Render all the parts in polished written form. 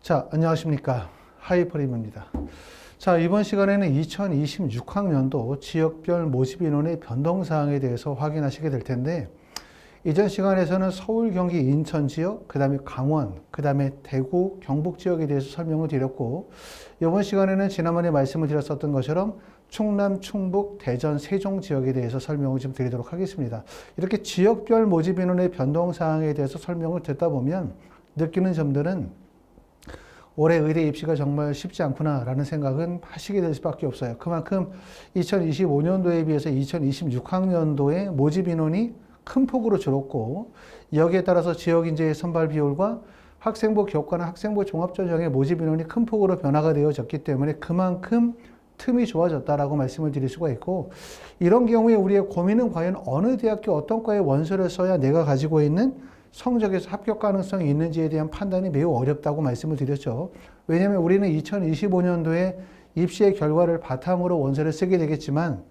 자, 안녕하십니까. 하이퍼림입니다. 자, 이번 시간에는 2026학년도 지역별 모집 인원의 변동사항에 대해서 확인하시게 될 텐데, 이전 시간에서는 서울, 경기, 인천 지역, 그 다음에 강원, 그 다음에 대구, 경북 지역에 대해서 설명을 드렸고, 이번 시간에는 지난번에 말씀을 드렸었던 것처럼 충남, 충북, 대전, 세종 지역에 대해서 설명을 좀 드리도록 하겠습니다. 이렇게 지역별 모집 인원의 변동사항에 대해서 설명을 듣다 보면 느끼는 점들은 올해 의대 입시가 정말 쉽지 않구나라는 생각은 하시게 될 수밖에 없어요. 그만큼 2025년도에 비해서 2026학년도에 모집 인원이 큰 폭으로 줄었고, 여기에 따라서 지역인재의 선발 비율과 학생부 교과나 학생부 종합전형의 모집 인원이 큰 폭으로 변화가 되어졌기 때문에 그만큼 틈이 좋아졌다라고 말씀을 드릴 수가 있고, 이런 경우에 우리의 고민은 과연 어느 대학교 어떤 과에 원서를 써야 내가 가지고 있는 성적에서 합격 가능성이 있는지에 대한 판단이 매우 어렵다고 말씀을 드렸죠. 왜냐하면 우리는 2025년도에 입시의 결과를 바탕으로 원서를 쓰게 되겠지만,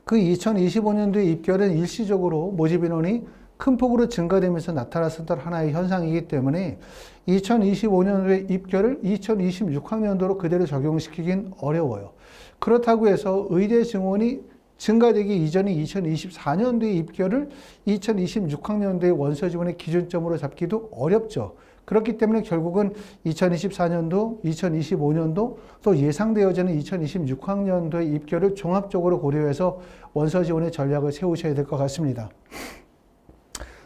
그 2025년도의 입결은 일시적으로 모집 인원이 큰 폭으로 증가되면서 나타났었던 하나의 현상이기 때문에 2025년도의 입결을 2026학년도로 그대로 적용시키긴 어려워요. 그렇다고 해서 의대 증원이 증가되기 이전에 2024년도의 입결을 2026학년도의 원서 지원의 기준점으로 잡기도 어렵죠. 그렇기 때문에 결국은 2024년도, 2025년도, 또 예상되어지는 2026학년도의 입결을 종합적으로 고려해서 원서 지원의 전략을 세우셔야 될 것 같습니다.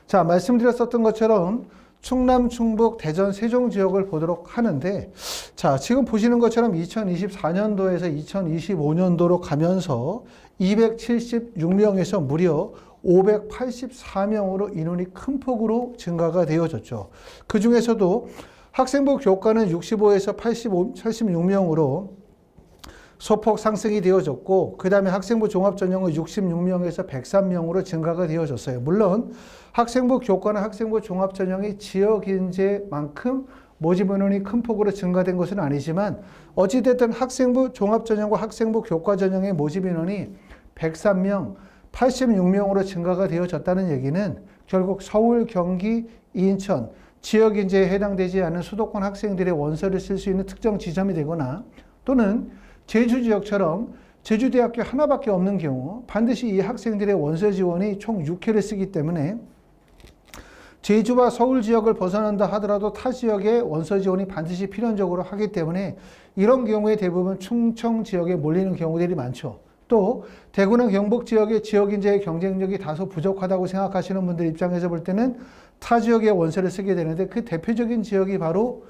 자, 말씀드렸었던 것처럼 충남, 충북, 대전, 세종 지역을 보도록 하는데, 자, 지금 보시는 것처럼 2024년도에서 2025년도로 가면서 276명에서 무려 584명으로 인원이 큰 폭으로 증가가 되어졌죠. 그 중에서도 학생부 교과는 65에서 86명으로 소폭 상승이 되어졌고, 그 다음에 학생부 종합전형은 66명에서 103명으로 증가가 되어졌어요. 물론 학생부 교과나 학생부 종합전형이 지역인재만큼 모집 인원이 큰 폭으로 증가된 것은 아니지만, 어찌됐든 학생부 종합전형과 학생부 교과전형의 모집 인원이 103명, 86명으로 증가가 되어졌다는 얘기는 결국 서울, 경기, 인천, 지역인재에 해당되지 않은 수도권 학생들의 원서를 쓸 수 있는 특정 지점이 되거나, 또는 제주 지역처럼 제주대학교 하나밖에 없는 경우 반드시 이 학생들의 원서 지원이 총 6회를 쓰기 때문에 제주와 서울 지역을 벗어난다 하더라도 타 지역의 원서 지원이 반드시 필연적으로 하기 때문에 이런 경우에 대부분 충청 지역에 몰리는 경우들이 많죠. 또 대구나 경북 지역의 지역인재의 경쟁력이 다소 부족하다고 생각하시는 분들 입장에서 볼 때는 타 지역의 원서를 쓰게 되는데, 그 대표적인 지역이 바로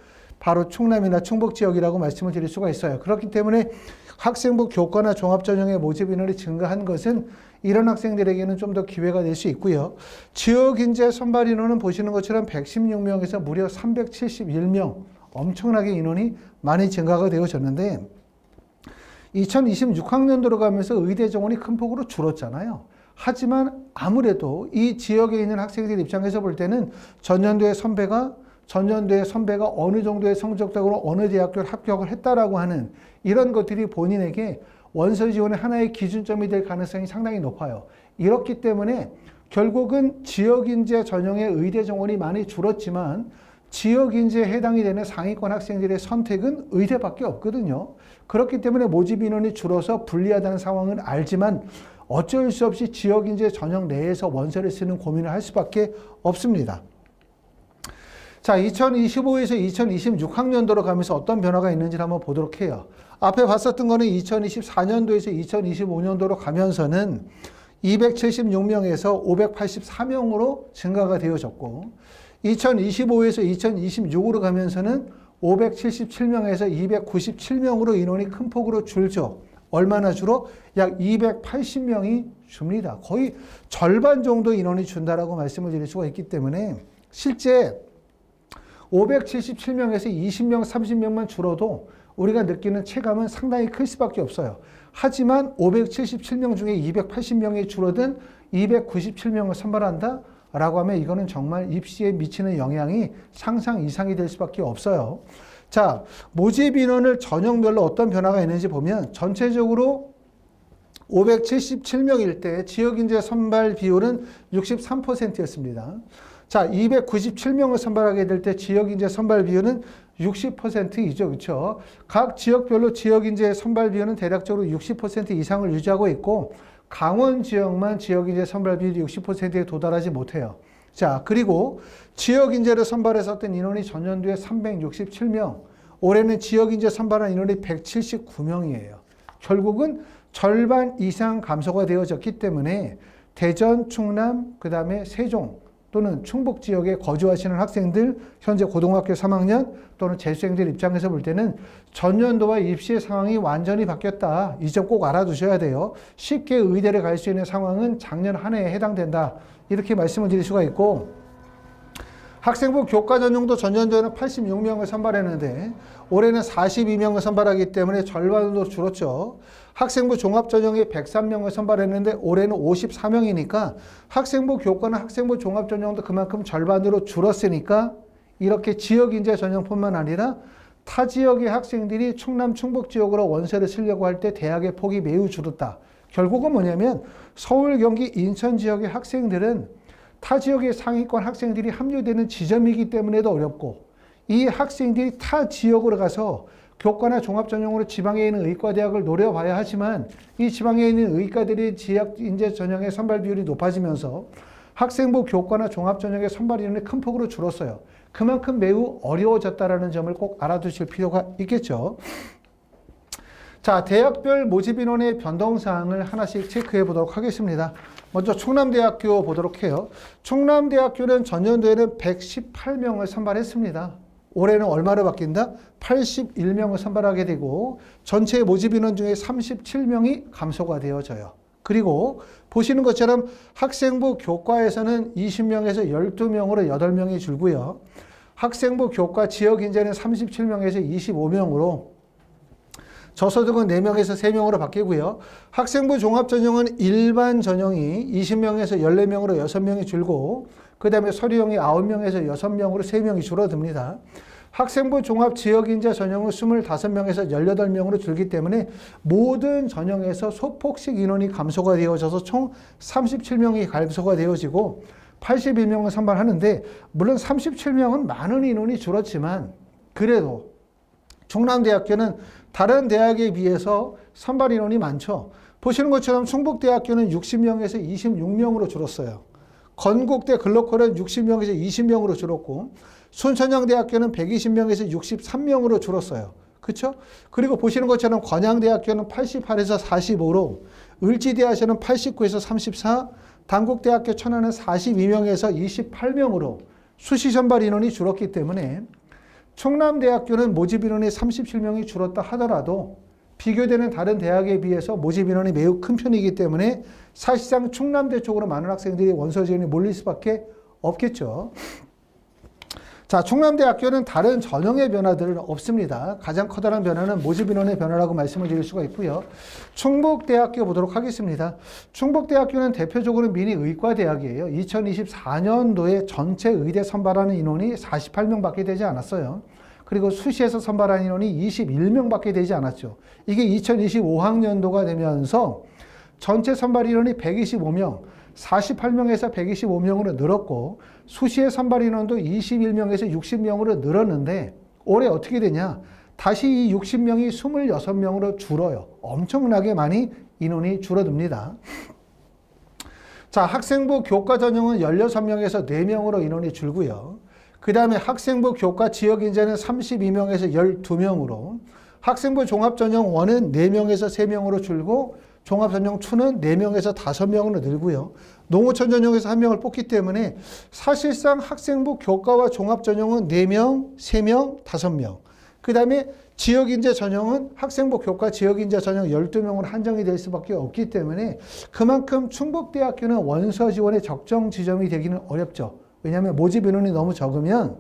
충남이나 충북 지역이라고 말씀을 드릴 수가 있어요. 그렇기 때문에 학생부 교과나 종합전형의 모집 인원이 증가한 것은 이런 학생들에게는 좀 더 기회가 될 수 있고요. 지역인재 선발 인원은 보시는 것처럼 116명에서 무려 371명, 엄청나게 인원이 많이 증가가 되어졌는데, 2026학년도로 가면서 의대 정원이 큰 폭으로 줄었잖아요. 하지만 아무래도 이 지역에 있는 학생들 입장에서 볼 때는 전년도의 선배가 어느 정도의 성적적으로 어느 대학교를 합격을 했다라고 하는 이런 것들이 본인에게 원서 지원의 하나의 기준점이 될 가능성이 상당히 높아요. 이렇기 때문에 결국은 지역인재 전형의 의대 정원이 많이 줄었지만 지역인재에 해당이 되는 상위권 학생들의 선택은 의대밖에 없거든요. 그렇기 때문에 모집 인원이 줄어서 불리하다는 상황은 알지만 어쩔 수 없이 지역인재 전형 내에서 원서를 쓰는 고민을 할 수밖에 없습니다. 자, 2025에서 2026학년도로 가면서 어떤 변화가 있는지를 한번 보도록 해요. 앞에 봤었던 거는 2024년도에서 2025년도로 가면서는 276명에서 584명으로 증가가 되어졌고, 2025에서 2026으로 가면서는 577명에서 297명으로 인원이 큰 폭으로 줄죠. 얼마나 줄어? 약 280명이 줍니다. 거의 절반 정도 인원이 준다라고 말씀을 드릴 수가 있기 때문에 실제 577명에서 20명, 30명만 줄어도 우리가 느끼는 체감은 상당히 클 수밖에 없어요. 하지만 577명 중에 280명이 줄어든 297명을 선발한다? 라고 하면 이거는 정말 입시에 미치는 영향이 상상 이상이 될 수밖에 없어요. 자, 모집 인원을 전형별로 어떤 변화가 있는지 보면 전체적으로 577명일 때 지역인재 선발 비율은 63%였습니다. 자, 297명을 선발하게 될 때 지역인재 선발 비율은 60%이죠. 그렇죠? 각 지역별로 지역인재 선발 비율은 대략적으로 60% 이상을 유지하고 있고 강원 지역만 지역인재 선발 비율이 60%에 도달하지 못해요. 자, 그리고 지역인재를 선발했었던 인원이 전년도에 367명, 올해는 지역인재 선발한 인원이 179명이에요. 결국은 절반 이상 감소가 되어졌기 때문에 대전, 충남, 그 다음에 세종 또는 충북 지역에 거주하시는 학생들, 현재 고등학교 3학년 또는 재수생들 입장에서 볼 때는 전년도와 입시의 상황이 완전히 바뀌었다. 이 점 꼭 알아두셔야 돼요. 쉽게 의대를 갈 수 있는 상황은 작년 한 해에 해당된다. 이렇게 말씀을 드릴 수가 있고, 학생부 교과 전형도 전년도에는 86명을 선발했는데 올해는 42명을 선발하기 때문에 절반으로 줄었죠. 학생부 종합 전형에 103명을 선발했는데 올해는 54명이니까 학생부 교과나 학생부 종합 전형도 그만큼 절반으로 줄었으니까 이렇게 지역 인재 전형뿐만 아니라 타 지역의 학생들이 충남 충북 지역으로 원서를 쓰려고 할 때 대학의 폭이 매우 줄었다. 결국은 뭐냐면 서울, 경기, 인천 지역의 학생들은 타 지역의 상위권 학생들이 합류되는 지점이기 때문에도 어렵고, 이 학생들이 타 지역으로 가서 교과나 종합전형으로 지방에 있는 의과대학을 노려봐야 하지만 이 지방에 있는 의과들의 지역 인재 전형의 선발 비율이 높아지면서 학생부 교과나 종합전형의 선발 인원이 큰 폭으로 줄었어요. 그만큼 매우 어려워졌다는 점을 꼭 알아두실 필요가 있겠죠. 자, 대학별 모집 인원의 변동사항을 하나씩 체크해 보도록 하겠습니다. 먼저 충남대학교 보도록 해요. 충남대학교는 전년도에는 118명을 선발했습니다. 올해는 얼마로 바뀐다? 81명을 선발하게 되고 전체 모집 인원 중에 37명이 감소가 되어져요. 그리고 보시는 것처럼 학생부 교과에서는 20명에서 12명으로 8명이 줄고요. 학생부 교과 지역인재는 37명에서 25명으로, 저소득은 4명에서 3명으로 바뀌고요. 학생부 종합전형은 일반 전형이 20명에서 14명으로 6명이 줄고, 그 다음에 서류형이 9명에서 6명으로 3명이 줄어듭니다. 학생부 종합 지역인재 전형은 25명에서 18명으로 줄기 때문에 모든 전형에서 소폭식 인원이 감소가 되어져서 총 37명이 감소가 되어지고 82명을 선발하는데, 물론 37명은 많은 인원이 줄었지만 그래도 충남대학교는 다른 대학에 비해서 선발 인원이 많죠. 보시는 것처럼 충북대학교는 60명에서 26명으로 줄었어요. 건국대 글로컬은 60명에서 20명으로 줄었고, 순천향대학교는 120명에서 63명으로 줄었어요. 그렇죠? 그리고 보시는 것처럼 건양대학교는 88에서 45로, 을지대학교는 89에서 34, 단국대학교 천안은 42명에서 28명으로 수시 선발 인원이 줄었기 때문에 충남대학교는 모집 인원이 37명이 줄었다 하더라도 비교되는 다른 대학에 비해서 모집 인원이 매우 큰 편이기 때문에 사실상 충남대 쪽으로 많은 학생들이 원서 지원이 몰릴 수밖에 없겠죠. 자, 충남대학교는 다른 전형의 변화들은 없습니다. 가장 커다란 변화는 모집 인원의 변화라고 말씀을 드릴 수가 있고요. 충북대학교 보도록 하겠습니다. 충북대학교는 대표적으로 민의의과대학이에요. 2024년도에 전체 의대 선발하는 인원이 48명밖에 되지 않았어요. 그리고 수시에서 선발한 인원이 21명밖에 되지 않았죠. 이게 2025학년도가 되면서 전체 선발 인원이 125명, 48명에서 125명으로 늘었고 수시의 선발 인원도 21명에서 60명으로 늘었는데 올해 어떻게 되냐? 다시 이 60명이 26명으로 줄어요. 엄청나게 많이 인원이 줄어듭니다. 자, 학생부 교과 전형은 16명에서 4명으로 인원이 줄고요. 그 다음에 학생부 교과 지역인재는 32명에서 12명으로, 학생부 종합전형 1은 4명에서 3명으로 줄고 종합전형 2는 4명에서 5명으로 늘고요. 농어촌 전형에서 1명을 뽑기 때문에 사실상 학생부 교과와 종합전형은 4명, 3명, 5명. 그 다음에 지역인재 전형은 학생부 교과 지역인재 전형 12명으로 한정이 될 수밖에 없기 때문에 그만큼 충북대학교는 원서 지원의 적정 지점이 되기는 어렵죠. 왜냐하면 모집 인원이 너무 적으면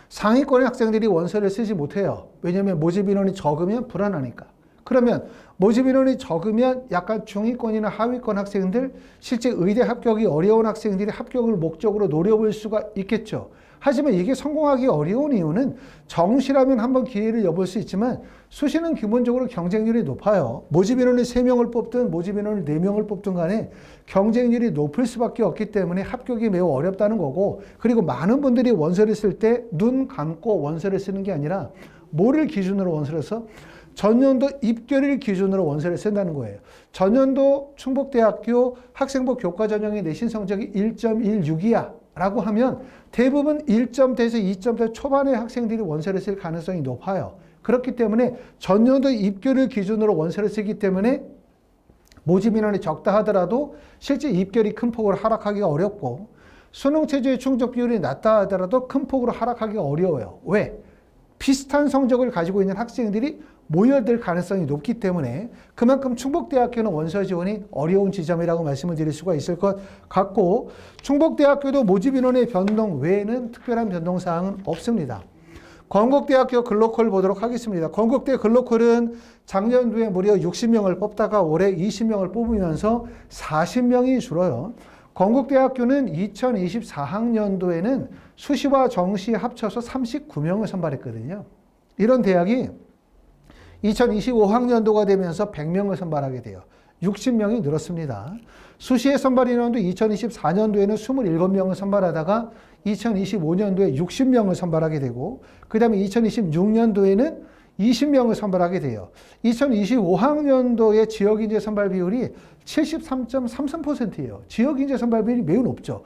상위권의 학생들이 원서를 쓰지 못해요. 왜냐하면 모집 인원이 적으면 불안하니까. 그러면 모집 인원이 적으면 약간 중위권이나 하위권 학생들, 실제 의대 합격이 어려운 학생들이 합격을 목적으로 노려볼 수가 있겠죠. 하지만 이게 성공하기 어려운 이유는 정시라면 한번 기회를 엿볼 수 있지만 수시는 기본적으로 경쟁률이 높아요. 모집 인원이 3명을 뽑든 모집 인원을 4명을 뽑든 간에 경쟁률이 높을 수밖에 없기 때문에 합격이 매우 어렵다는 거고, 그리고 많은 분들이 원서를 쓸 때 눈 감고 원서를 쓰는 게 아니라 뭐를 기준으로 원서를 써? 전년도 입결일 기준으로 원서를 쓴다는 거예요. 전년도 충북대학교 학생부 교과 전형의 내신 성적이 1.16이야 라고 하면 대부분 1점대에서 2점대 초반의 학생들이 원서를 쓸 가능성이 높아요. 그렇기 때문에 전년도 입결일 기준으로 원서를 쓰기 때문에 모집 인원이 적다 하더라도 실제 입결이 큰 폭으로 하락하기가 어렵고, 수능 체제의 충족 비율이 낮다 하더라도 큰 폭으로 하락하기가 어려워요. 왜? 비슷한 성적을 가지고 있는 학생들이 모여들 가능성이 높기 때문에 그만큼 충북대학교는 원서 지원이 어려운 지점이라고 말씀을 드릴 수가 있을 것 같고, 충북대학교도 모집 인원의 변동 외에는 특별한 변동 사항은 없습니다. 건국대학교 글로컬 보도록 하겠습니다. 건국대 글로컬은 작년도에 무려 60명을 뽑다가 올해 20명을 뽑으면서 40명이 줄어요. 건국대학교는 2024학년도에는 수시와 정시 합쳐서 39명을 선발했거든요. 이런 대학이 2025학년도가 되면서 100명을 선발하게 돼요. 60명이 늘었습니다. 수시의 선발 인원도 2024년도에는 27명을 선발하다가 2025년도에 60명을 선발하게 되고, 그 다음에 2026년도에는 20명을 선발하게 돼요. 2025학년도의 지역인재 선발 비율이 73.33%예요. 지역인재 선발 비율이 매우 높죠.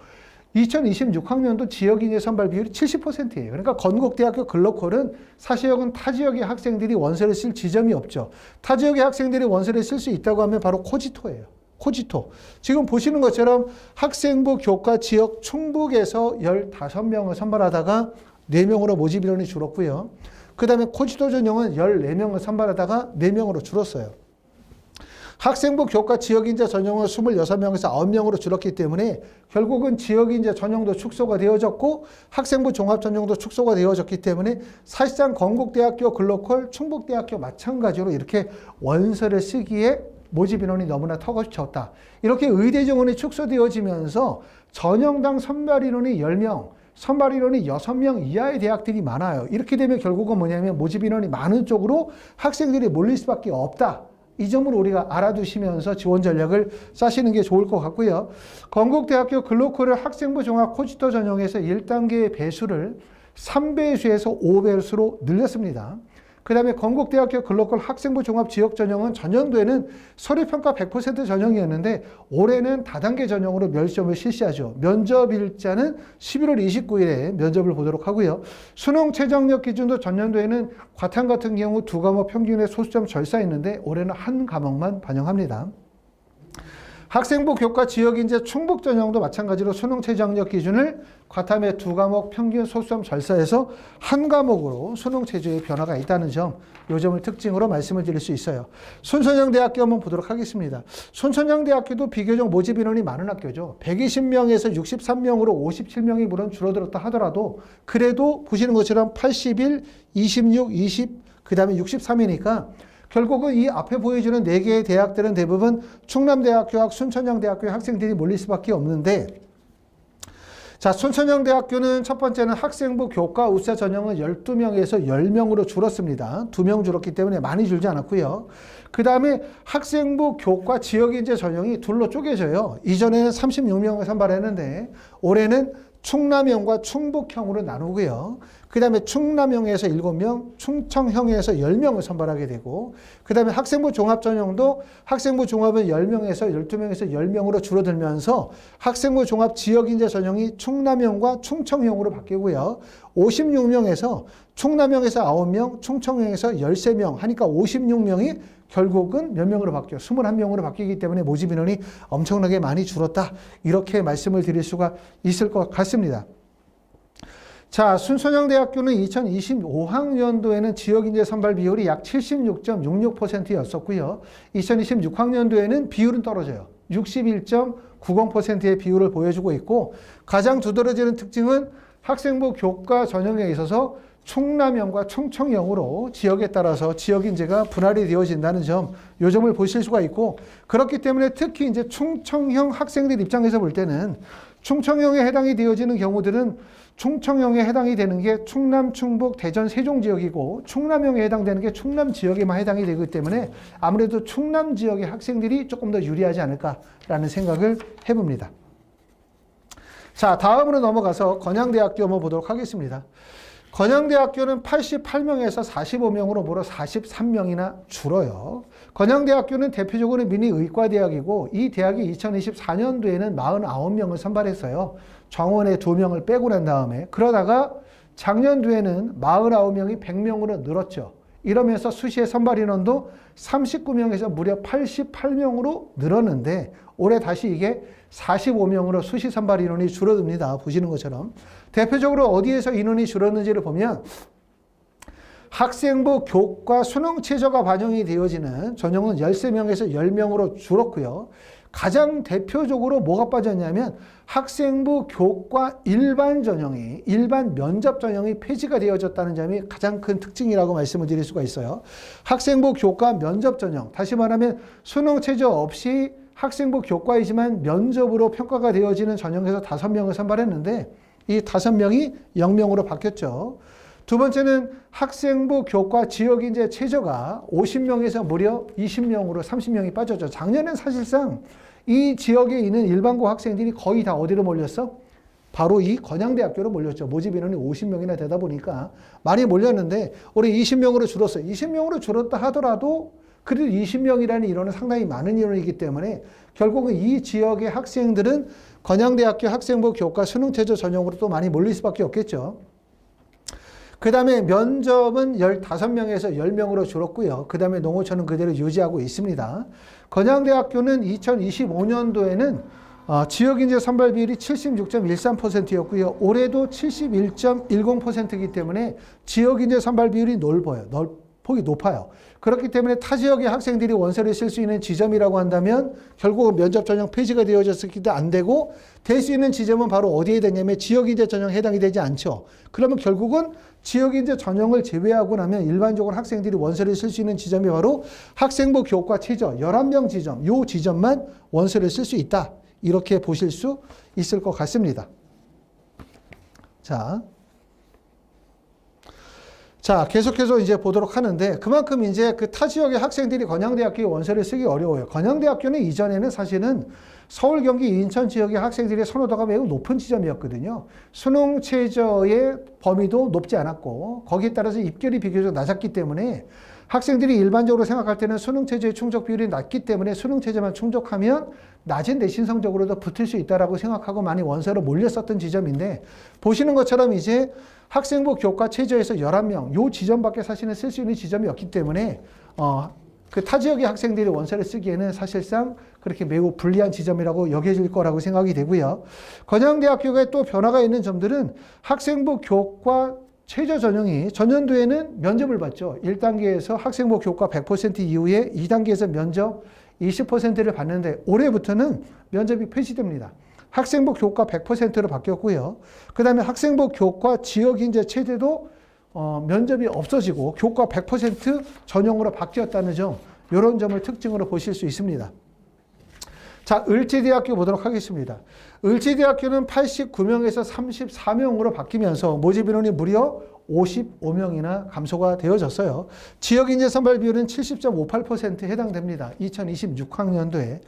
2026학년도 지역인재 선발 비율이 70%예요. 그러니까 건국대학교 글로컬은 사실은 타 지역의 학생들이 원서를 쓸 지점이 없죠. 타 지역의 학생들이 원서를 쓸 수 있다고 하면 바로 코지토예요. 코지토. 지금 보시는 것처럼 학생부 교과 지역 충북에서 15명을 선발하다가 4명으로 모집 인원이 줄었고요. 그 다음에 코지토 전형은 14명을 선발하다가 4명으로 줄었어요. 학생부 교과 지역인재 전형은 26명에서 9명으로 줄었기 때문에 결국은 지역인재 전형도 축소가 되어졌고 학생부 종합 전형도 축소가 되어졌기 때문에 사실상 건국대학교 글로컬, 충북대학교 마찬가지로 이렇게 원서를 쓰기에 모집 인원이 너무나 턱없이 적다. 이렇게 의대 정원이 축소되어지면서 전형당 선발 인원이 10명, 선발 인원이 6명 이하의 대학들이 많아요. 이렇게 되면 결국은 뭐냐면 모집 인원이 많은 쪽으로 학생들이 몰릴 수밖에 없다. 이 점을 우리가 알아두시면서 지원 전략을 짜시는 게 좋을 것 같고요. 건국대학교 글로컬을 학생부 종합 코지토 전형에서 1단계의 배수를 3배수에서 5배수로 늘렸습니다. 그 다음에 건국대학교 글로컬 학생부 종합 지역 전형은 전년도에는 서류평가 100% 전형이었는데 올해는 다단계 전형으로 면접을 실시하죠. 면접 일자는 11월 29일에 면접을 보도록 하고요. 수능 최저학력 기준도 전년도에는 과탐 같은 경우 2과목 평균의 소수점 절사했는데 올해는 한 과목만 반영합니다. 학생부 교과 지역인재 충북 전형도 마찬가지로 수능 최저학력 기준을 과탐의 2과목 평균 소수점 절사해서 한 과목으로 수능 체제의 변화가 있다는 점, 이 점을 특징으로 말씀을 드릴 수 있어요. 순천향대학교 한번 보도록 하겠습니다. 순천향대학교도 비교적 모집 인원이 많은 학교죠. 120명에서 63명으로 57명이 물론 줄어들었다 하더라도 그래도 보시는 것처럼 81, 26, 20, 그 다음에 63이니까 결국은 이 앞에 보여주는 4개의 대학들은 대부분 충남대학교와 순천향대학교의 학생들이 몰릴 수밖에 없는데, 자, 순천향대학교는 첫 번째는 학생부 교과 우수 전형은 12명에서 10명으로 줄었습니다. 2명 줄었기 때문에 많이 줄지 않았고요. 그 다음에 학생부 교과 지역인재 전형이 둘로 쪼개져요. 이전에는 36명을 선발했는데 올해는 충남형과 충북형으로 나누고요. 그 다음에 충남형에서 7명, 충청형에서 10명을 선발하게 되고, 그 다음에 학생부 종합 전형도 학생부 종합은 10명에서 12명에서 10명으로 줄어들면서 학생부 종합 지역인재 전형이 충남형과 충청형으로 바뀌고요. 56명에서 충남형에서 9명, 충청형에서 13명 하니까 56명이 결국은 몇 명으로 바뀌어요? 21명으로 바뀌기 때문에 모집 인원이 엄청나게 많이 줄었다. 이렇게 말씀을 드릴 수가 있을 것 같습니다. 자, 순천향대학교는 2025학년도에는 지역인재 선발 비율이 약 76.66%였었고요. 2026학년도에는 비율은 떨어져요. 61.90%의 비율을 보여주고 있고, 가장 두드러지는 특징은 학생부 교과 전형에 있어서 충남형과 충청형으로 지역에 따라서 지역인재가 분할이 되어진다는 점, 이 점을 보실 수가 있고, 그렇기 때문에 특히 이제 충청형 학생들 입장에서 볼 때는 충청형에 해당이 되어지는 경우들은 충청형에 해당이 되는 게 충남, 충북, 대전, 세종 지역이고 충남형에 해당되는 게 충남 지역에만 해당이 되기 때문에 아무래도 충남 지역의 학생들이 조금 더 유리하지 않을까라는 생각을 해봅니다. 자, 다음으로 넘어가서 건양대학교 한번 보도록 하겠습니다. 건양대학교는 88명에서 45명으로 무려 43명이나 줄어요. 건양대학교는 대표적으로 민의의과대학이고 이 대학이 2024년도에는 49명을 선발했어요. 정원에 2명을 빼고 난 다음에. 그러다가 작년도에는 49명이 100명으로 늘었죠. 이러면서 수시의 선발 인원도 39명에서 무려 88명으로 늘었는데 올해 다시 이게 45명으로 수시 선발 인원이 줄어듭니다. 보시는 것처럼. 대표적으로 어디에서 인원이 줄었는지를 보면 학생부 교과 수능 최저가 반영이 되어지는 전형은 13명에서 10명으로 줄었고요. 가장 대표적으로 뭐가 빠졌냐면 학생부 교과 일반 전형이, 일반 면접 전형이 폐지가 되어졌다는 점이 가장 큰 특징이라고 말씀을 드릴 수가 있어요. 학생부 교과 면접 전형, 다시 말하면 수능 최저 없이 학생부 교과이지만 면접으로 평가가 되어지는 전형에서 5명을 선발했는데 이 5명이 0명으로 바뀌었죠. 두 번째는 학생부 교과 지역인재 최저가 50명에서 무려 20명으로 30명이 빠졌죠. 작년엔 사실상 이 지역에 있는 일반고 학생들이 거의 다 어디로 몰렸어? 바로 이 건양대학교로 몰렸죠. 모집 인원이 50명이나 되다 보니까 많이 몰렸는데 올해 20명으로 줄었어요. 20명으로 줄었다 하더라도 그래도 20명이라는 인원은 상당히 많은 인원이기 때문에 결국은 이 지역의 학생들은 건양대학교 학생부 교과 수능 최저 전형으로 또 많이 몰릴 수밖에 없겠죠. 그 다음에 면접은 15명에서 10명으로 줄었고요. 그 다음에 농어촌은 그대로 유지하고 있습니다. 건양대학교는 2025년도에는 지역인재 선발 비율이 76.13%였고요. 올해도 71.10%이기 때문에 지역인재 선발 비율이 폭이 높아요. 그렇기 때문에 타 지역의 학생들이 원서를 쓸 수 있는 지점이라고 한다면 결국은 면접 전형 폐지가 되어졌을 때도 안 되고 될 수 있는 지점은 바로 어디에 되냐면 지역인재 전형에 해당이 되지 않죠. 그러면 결국은 지역인재 전형을 제외하고 나면 일반적으로 학생들이 원서를 쓸 수 있는 지점이 바로 학생부 교과 최저 11명 지점, 요 지점만 원서를 쓸 수 있다. 이렇게 보실 수 있을 것 같습니다. 자, 계속해서 이제 보도록 하는데 그만큼 이제 그 타 지역의 학생들이 건양대학교에 원서를 쓰기 어려워요. 건양대학교는 이전에는 사실은 서울, 경기, 인천 지역의 학생들의 선호도가 매우 높은 지점이었거든요. 수능 최저의 범위도 높지 않았고 거기에 따라서 입결이 비교적 낮았기 때문에 학생들이 일반적으로 생각할 때는 수능 최저의 충족 비율이 낮기 때문에 수능 최저만 충족하면 낮은 내신 성적으로도 붙을 수 있다라고 생각하고 많이 원서로 몰렸었던 지점인데 보시는 것처럼 이제 학생부 교과 최저에서 11명, 요 지점밖에 사실은 쓸 수 있는 지점이 없기 때문에 그 타 지역의 학생들이 원서를 쓰기에는 사실상 그렇게 매우 불리한 지점이라고 여겨질 거라고 생각이 되고요. 건양대학교가 또 변화가 있는 점들은 학생부 교과 최저 전형이 전년도에는 면접을 봤죠. 1단계에서 학생부 교과 100% 이후에 2단계에서 면접 20%를 받는데 올해부터는 면접이 폐지됩니다. 학생부 교과 100%로 바뀌었고요. 그 다음에 학생부 교과 지역인재 최대도 면접이 없어지고 교과 100% 전형으로 바뀌었다는 점, 이런 점을 특징으로 보실 수 있습니다. 자, 을지대학교 보도록 하겠습니다. 을지대학교는 89명에서 34명으로 바뀌면서 모집 인원이 무려 55명이나 감소가 되어졌어요. 지역인재 선발 비율은 70.58%에 해당됩니다. 2026학년도에.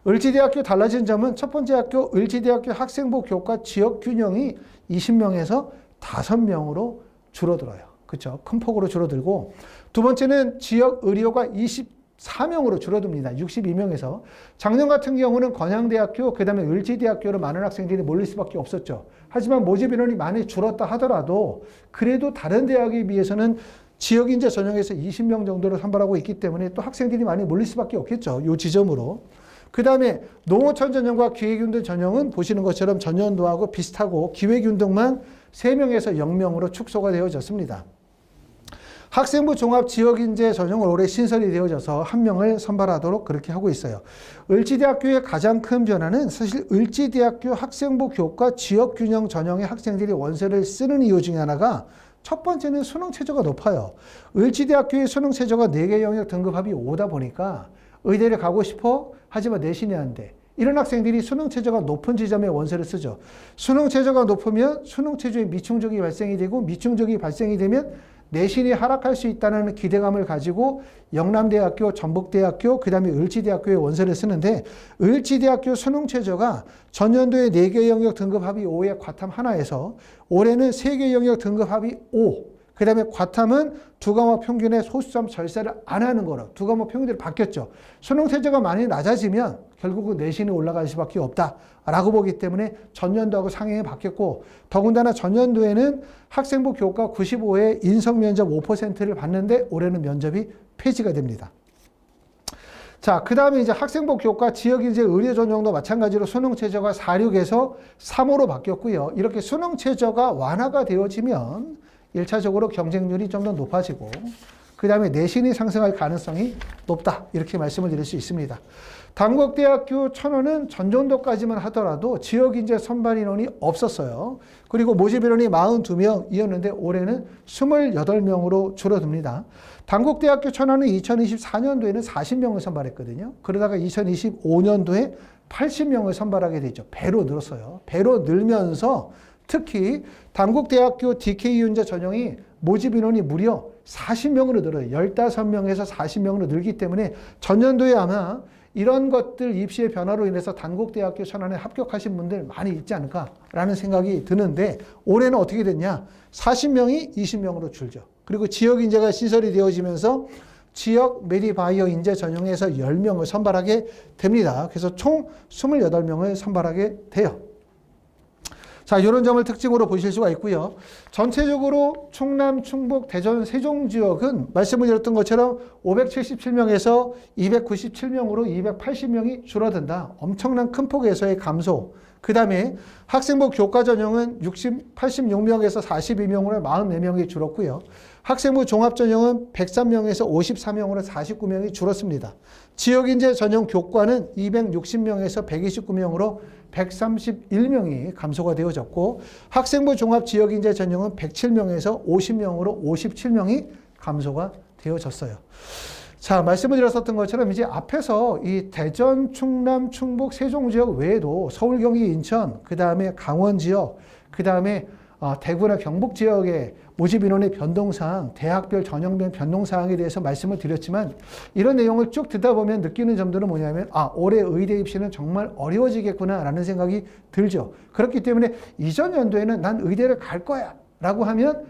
을지대학교 달라진 점은 첫 번째 학교 을지대학교 학생부 교과 지역 균형이 20명에서 5명으로 줄어들어요. 그렇죠? 큰 폭으로 줄어들고 두 번째는 지역 의료가 24명으로 줄어듭니다. 62명에서. 작년 같은 경우는 건양대학교, 그 다음에 을지대학교로 많은 학생들이 몰릴 수밖에 없었죠. 하지만 모집 인원이 많이 줄었다 하더라도 그래도 다른 대학에 비해서는 지역인재 전형에서 20명 정도를 선발하고 있기 때문에 또 학생들이 많이 몰릴 수밖에 없겠죠. 이 지점으로. 그 다음에 농어촌 전형과 기획윤등 전형은 보시는 것처럼 전년도하고 비슷하고 기획윤등만 3명에서 0명으로 축소가 되어졌습니다. 학생부 종합 지역인재 전형은 올해 신설이 되어져서 1명을 선발하도록 그렇게 하고 있어요. 을지대학교의 가장 큰 변화는 사실 을지대학교 학생부 교과 지역균형 전형의 학생들이 원서를 쓰는 이유 중에 하나가 첫 번째는 수능 최저가 높아요. 을지대학교의 수능 최저가 4개 영역 등급합이 5다 보니까 의대를 가고 싶어 하지만 내신이 안 돼. 이런 학생들이 수능 최저가 높은 지점에 원서를 쓰죠. 수능 최저가 높으면 수능 최저에 미충족이 발생이 되고 미충족이 발생이 되면 내신이 하락할 수 있다는 기대감을 가지고 영남대학교, 전북대학교, 그 다음에 을지대학교에 원서를 쓰는데 을지대학교 수능 최저가 전년도에 4개 영역 등급 합이 5에 과탐 하나에서 올해는 3개 영역 등급 합이 5, 그 다음에 과탐은 두 과목 평균의 소수점 절세를 안 하는 거로 두 과목 평균들이 바뀌었죠. 수능 최저가 많이 낮아지면 결국은 내신이 올라갈 수밖에 없다라고 보기 때문에 전년도하고 상향이 바뀌었고 더군다나 전년도에는 학생부 교과 95에 인성 면접 5%를 받는데 올해는 면접이 폐지가 됩니다. 자, 그 다음에 이제 학생부 교과 지역인재 의료 전형도 마찬가지로 수능 최저가 4, 6에서 3호로 바뀌었고요. 이렇게 수능 최저가 완화가 되어지면 1차적으로 경쟁률이 좀 더 높아지고 그 다음에 내신이 상승할 가능성이 높다. 이렇게 말씀을 드릴 수 있습니다. 단국대학교 천원은 전년도까지만 하더라도 지역인재 선발 인원이 없었어요. 그리고 모집 인원이 42명이었는데 올해는 28명으로 줄어듭니다. 단국대학교 천안은 2024년도에는 40명을 선발했거든요. 그러다가 2025년도에 80명을 선발하게 되죠. 배로 늘었어요. 배로 늘면서 특히 단국대학교 DK윤재 전형이 모집 인원이 무려 40명으로 늘어요. 15명에서 40명으로 늘기 때문에 전년도에 아마 이런 것들 입시의 변화로 인해서 단국대학교 천안에 합격하신 분들 많이 있지 않을까라는 생각이 드는데 올해는 어떻게 됐냐? 40명이 20명으로 줄죠. 그리고 지역 인재가 신설이 되어지면서 지역 메디바이오 인재 전형에서 10명을 선발하게 됩니다. 그래서 총 28명을 선발하게 돼요. 자, 이런 점을 특징으로 보실 수가 있고요. 전체적으로 충남, 충북, 대전, 세종 지역은 말씀을 드렸던 것처럼 577명에서 297명으로 280명이 줄어든다. 엄청난 큰 폭에서의 감소. 그 다음에 학생부 교과 전형은 86명에서 42명으로 44명이 줄었고요. 학생부 종합 전형은 103명에서 54명으로 49명이 줄었습니다. 지역인재 전형 교과는 260명에서 129명으로 131명이 감소가 되어졌고 학생부 종합 지역인재 전형은 107명에서 50명으로 57명이 감소가 되어졌어요. 자, 말씀을 드렸었던 것처럼 이제 앞에서 이 대전, 충남, 충북, 세종 지역 외에도 서울, 경기, 인천, 그 다음에 강원 지역, 그 다음에 대구나 경북 지역의 모집 인원의 변동사항, 대학별 전형별 변동사항에 대해서 말씀을 드렸지만 이런 내용을 쭉 듣다 보면 느끼는 점들은 뭐냐면 올해 의대 입시는 정말 어려워지겠구나라는 생각이 들죠. 그렇기 때문에 이전 연도에는 난 의대를 갈 거야 라고 하면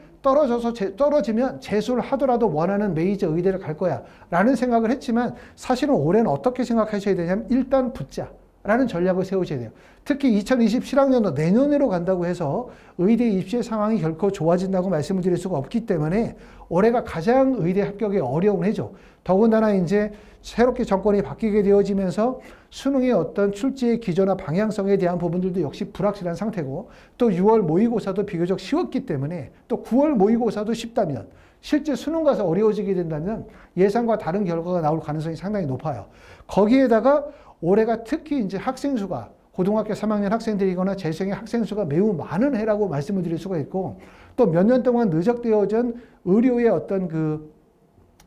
떨어지면 재수를 하더라도 원하는 메이저 의대를 갈 거야 라는 생각을 했지만 사실은 올해는 어떻게 생각하셔야 되냐면 일단 붙자 라는 전략을 세우셔야 돼요. 특히 2027학년도 내년으로 간다고 해서 의대 입시의 상황이 결코 좋아진다고 말씀을 드릴 수가 없기 때문에 올해가 가장 의대 합격에 어려운 해죠. 더군다나 이제 새롭게 정권이 바뀌게 되어지면서 수능의 어떤 출제의 기조나 방향성에 대한 부분들도 역시 불확실한 상태고 또 6월 모의고사도 비교적 쉬웠기 때문에 또 9월 모의고사도 쉽다면 실제 수능 가서 어려워지게 된다면 예상과 다른 결과가 나올 가능성이 상당히 높아요. 거기에다가 올해가 특히 이제 학생 수가 고등학교 3학년 학생들이거나 재수생의 학생 수가 매우 많은 해라고 말씀을 드릴 수가 있고 또 몇 년 동안 누적되어진 의료의 어떤 그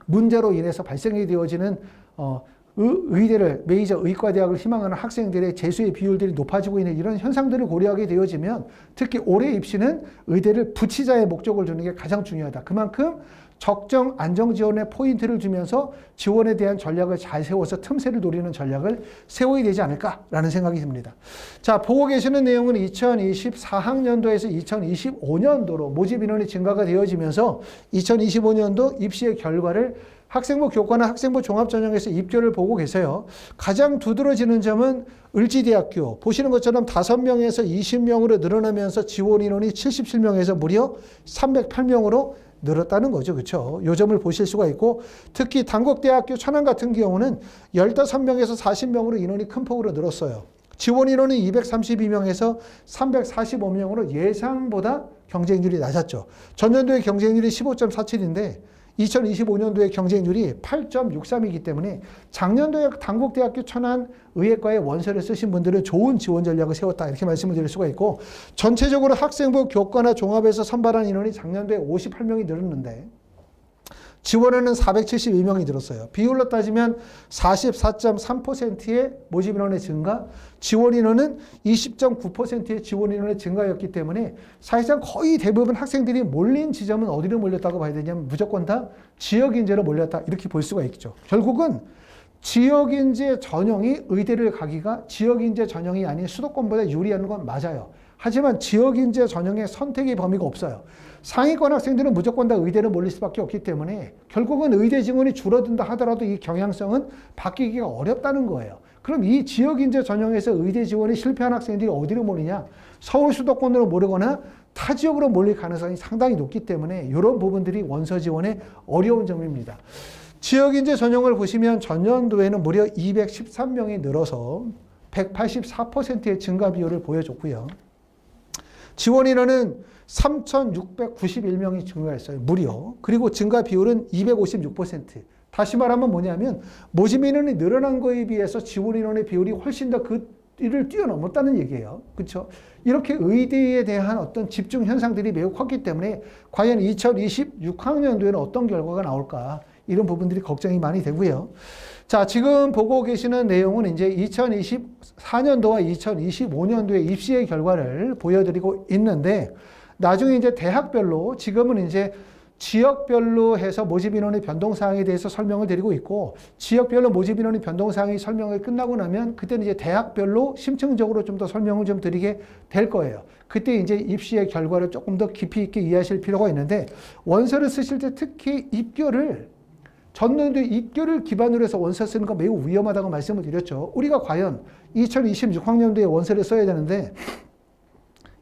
문제로 인해서 발생이 되어지는 의대를 메이저 의과대학을 희망하는 학생들의 재수의 비율들이 높아지고 있는 이런 현상들을 고려하게 되어지면 특히 올해 입시는 의대를 붙이자의 목적을 두는 게 가장 중요하다. 그만큼 적정 안정 지원에 포인트를 주면서 지원에 대한 전략을 잘 세워서 틈새를 노리는 전략을 세워야 되지 않을까라는 생각이 듭니다. 자, 보고 계시는 내용은 2024학년도에서 2025년도로 모집 인원이 증가가 되어지면서 2025년도 입시의 결과를 학생부 교과나 학생부 종합전형에서 입결을 보고 계세요. 가장 두드러지는 점은 을지대학교. 보시는 것처럼 5명에서 20명으로 늘어나면서 지원 인원이 77명에서 무려 308명으로 늘었다는 거죠. 그렇죠? 이 점을 보실 수가 있고 특히 단국대학교 천안 같은 경우는 15명에서 40명으로 인원이 큰 폭으로 늘었어요. 지원 인원은 232명에서 345명으로 예상보다 경쟁률이 낮았죠. 전년도의 경쟁률이 15.47인데 2025년도의 경쟁률이 8.63이기 때문에 작년도에 단국대학교 천안 의예과에 원서를 쓰신 분들은 좋은 지원 전략을 세웠다 이렇게 말씀을 드릴 수가 있고 전체적으로 학생부 교과나 종합에서 선발한 인원이 작년도에 58명이 늘었는데 지원에는 472명이 늘었어요. 비율로 따지면 44.3%의 모집 인원의 증가, 지원 인원은 20.9%의 지원 인원의 증가였기 때문에 사실상 거의 대부분 학생들이 몰린 지점은 어디로 몰렸다고 봐야 되냐면 무조건 다 지역인재로 몰렸다 이렇게 볼 수가 있죠. 결국은 지역인재 전형이 의대를 가기가 지역인재 전형이 아닌 수도권보다 유리한 건 맞아요. 하지만 지역인재 전형의 선택의 범위가 없어요. 상위권 학생들은 무조건 다 의대를 몰릴 수밖에 없기 때문에 결국은 의대 지원이 줄어든다 하더라도 이 경향성은 바뀌기가 어렵다는 거예요. 그럼 이 지역인재 전형에서 의대 지원이 실패한 학생들이 어디로 몰리냐? 서울 수도권으로 몰리거나 타 지역으로 몰릴 가능성이 상당히 높기 때문에 이런 부분들이 원서 지원의 어려운 점입니다. 지역인재 전형을 보시면 전년도에는 무려 213명이 늘어서 184%의 증가 비율을 보여줬고요. 지원 인원은 3,691명이 증가했어요. 무려. 그리고 증가 비율은 256%. 다시 말하면 뭐냐면 모집 인원이 늘어난 거에 비해서 지원 인원의 비율이 훨씬 더 그 이를 뛰어넘었다는 얘기예요. 그렇죠? 이렇게 의대에 대한 어떤 집중 현상들이 매우 컸기 때문에 과연 2026학년도에는 어떤 결과가 나올까? 이런 부분들이 걱정이 많이 되고요. 자, 지금 보고 계시는 내용은 이제 2024년도와 2025년도의 입시의 결과를 보여드리고 있는데 나중에 이제 대학별로 지금은 이제 지역별로 해서 모집 인원의 변동 사항에 대해서 설명을 드리고 있고 지역별로 모집 인원의 변동 사항이 설명이 끝나고 나면 그때는 이제 대학별로 심층적으로 좀 더 설명을 좀 드리게 될 거예요. 그때 이제 입시의 결과를 조금 더 깊이 있게 이해하실 필요가 있는데 원서를 쓰실 때 특히 입결을 전년도 입결을 기반으로 해서 원서 쓰는 거 매우 위험하다고 말씀을 드렸죠. 우리가 과연 2026학년도에 원서를 써야 되는데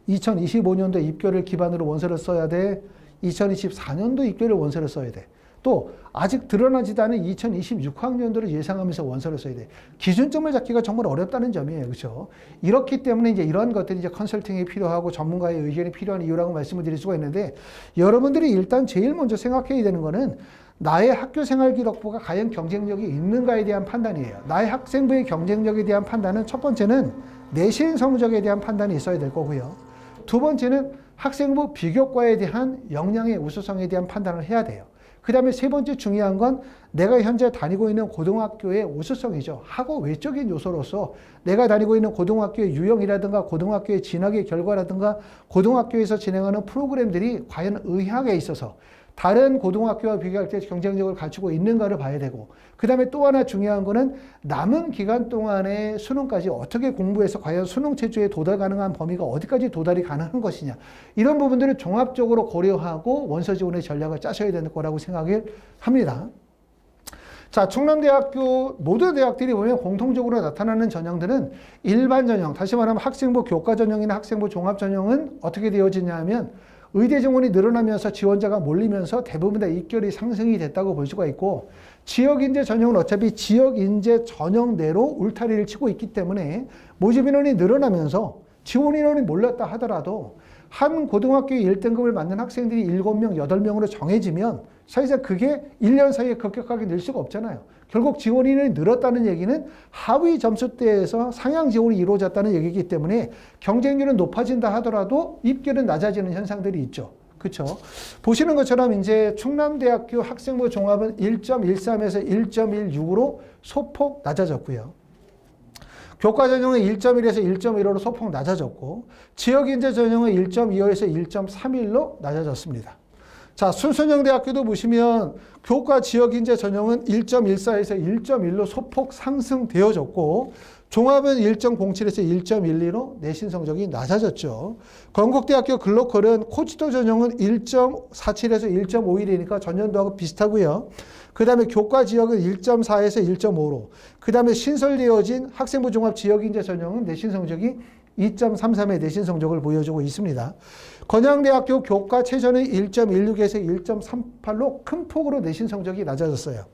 2025년도 입결을 기반으로 원서를 써야 돼. 2024년도 입결을 원서를 써야 돼. 또 아직 드러나지도 않은 2026학년도를 예상하면서 원서를 써야 돼. 기준점을 잡기가 정말 어렵다는 점이에요. 그렇죠? 이렇기 때문에 이제 이런 것들이 이제 컨설팅이 필요하고 전문가의 의견이 필요한 이유라고 말씀을 드릴 수가 있는데 여러분들이 일단 제일 먼저 생각해야 되는 거는 나의 학교 생활 기록부가 과연 경쟁력이 있는가에 대한 판단이에요. 나의 학생부의 경쟁력에 대한 판단은 첫 번째는 내신 성적에 대한 판단이 있어야 될 거고요. 두 번째는 학생부 비교과에 대한 역량의 우수성에 대한 판단을 해야 돼요. 그 다음에 세 번째 중요한 건 내가 현재 다니고 있는 고등학교의 우수성이죠. 학업 외적인 요소로서 내가 다니고 있는 고등학교의 유형이라든가 고등학교의 진학의 결과라든가 고등학교에서 진행하는 프로그램들이 과연 의학에 있어서 다른 고등학교와 비교할 때 경쟁력을 갖추고 있는가를 봐야 되고 그 다음에 또 하나 중요한 거는 남은 기간 동안에 수능까지 어떻게 공부해서 과연 수능 체제에 도달 가능한 범위가 어디까지 도달이 가능한 것이냐 이런 부분들을 종합적으로 고려하고 원서 지원의 전략을 짜셔야 되는 거라고 생각을 합니다. 자, 충남대학교 모든 대학들이 보면 공통적으로 나타나는 전형들은 일반 전형, 다시 말하면 학생부 교과 전형이나 학생부 종합 전형은 어떻게 되어지냐 하면 의대 정원이 늘어나면서 지원자가 몰리면서 대부분 다 입결이 상승이 됐다고 볼 수가 있고 지역인재 전형은 어차피 지역인재 전형 내로 울타리를 치고 있기 때문에 모집 인원이 늘어나면서 지원 인원이 몰렸다 하더라도 한 고등학교의 1등급을 맞는 학생들이 7명, 8명으로 정해지면 사실상 그게 1년 사이에 급격하게 늘 수가 없잖아요. 결국 지원 인원이 늘었다는 얘기는 하위 점수대에서 상향 지원이 이루어졌다는 얘기이기 때문에 경쟁률은 높아진다 하더라도 입결은 낮아지는 현상들이 있죠. 그렇죠? 보시는 것처럼 이제 충남대학교 학생부 종합은 1.13에서 1.16으로 소폭 낮아졌고요. 교과 전형은 1.1에서 1.15로 소폭 낮아졌고 지역인재 전형은 1.25에서 1.31로 낮아졌습니다. 자, 순천여대학교도 보시면 교과 지역인재 전형은 1.14에서 1.1로 소폭 상승되어졌고 종합은 1.07에서 1.12로 내신 성적이 낮아졌죠. 건국대학교 글로컬은 코치도 전형은 1.47에서 1.51이니까 전년도하고 비슷하고요. 그 다음에 교과 지역은 1.4에서 1.5로 그 다음에 신설되어진 학생부 종합 지역인재 전형은 내신 성적이 2.33의 내신 성적을 보여주고 있습니다. 건양대학교 교과 최저는 1.16에서 1.38로 큰 폭으로 내신 성적이 낮아졌어요.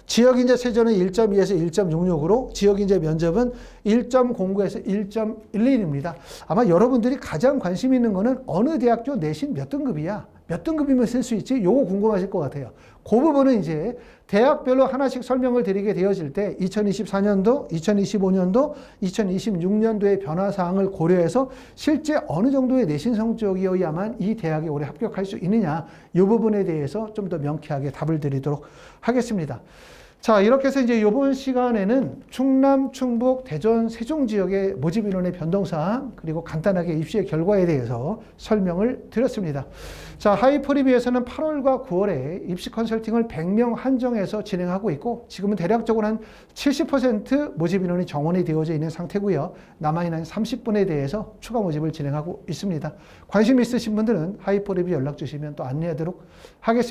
지역인재 최저는 1.2에서 1.66으로 지역인재 면접은 1.09에서 1.11입니다. 아마 여러분들이 가장 관심 있는 거는 어느 대학교 내신 몇 등급이야? 몇 등급이면 쓸 수 있지? 요거 궁금하실 것 같아요. 그 부분은 이제 대학별로 하나씩 설명을 드리게 되어질 때 2024년도, 2025년도, 2026년도의 변화사항을 고려해서 실제 어느 정도의 내신 성적이어야만 이 대학에 올해 합격할 수 있느냐, 이 부분에 대해서 좀 더 명쾌하게 답을 드리도록 하겠습니다. 자, 이렇게 해서 이제 이번 시간에는 충남, 충북, 대전, 세종 지역의 모집 인원의 변동사항, 그리고 간단하게 입시의 결과에 대해서 설명을 드렸습니다. 자, 하이프리비에서는 8월과 9월에 입시 컨설팅을 100명 한정해서 진행하고 있고, 지금은 대략적으로 한 70% 모집 인원이 정원이 되어져 있는 상태고요. 남아있는 30분에 대해서 추가 모집을 진행하고 있습니다. 관심 있으신 분들은 하이프리비 연락 주시면 또 안내하도록 하겠습니다.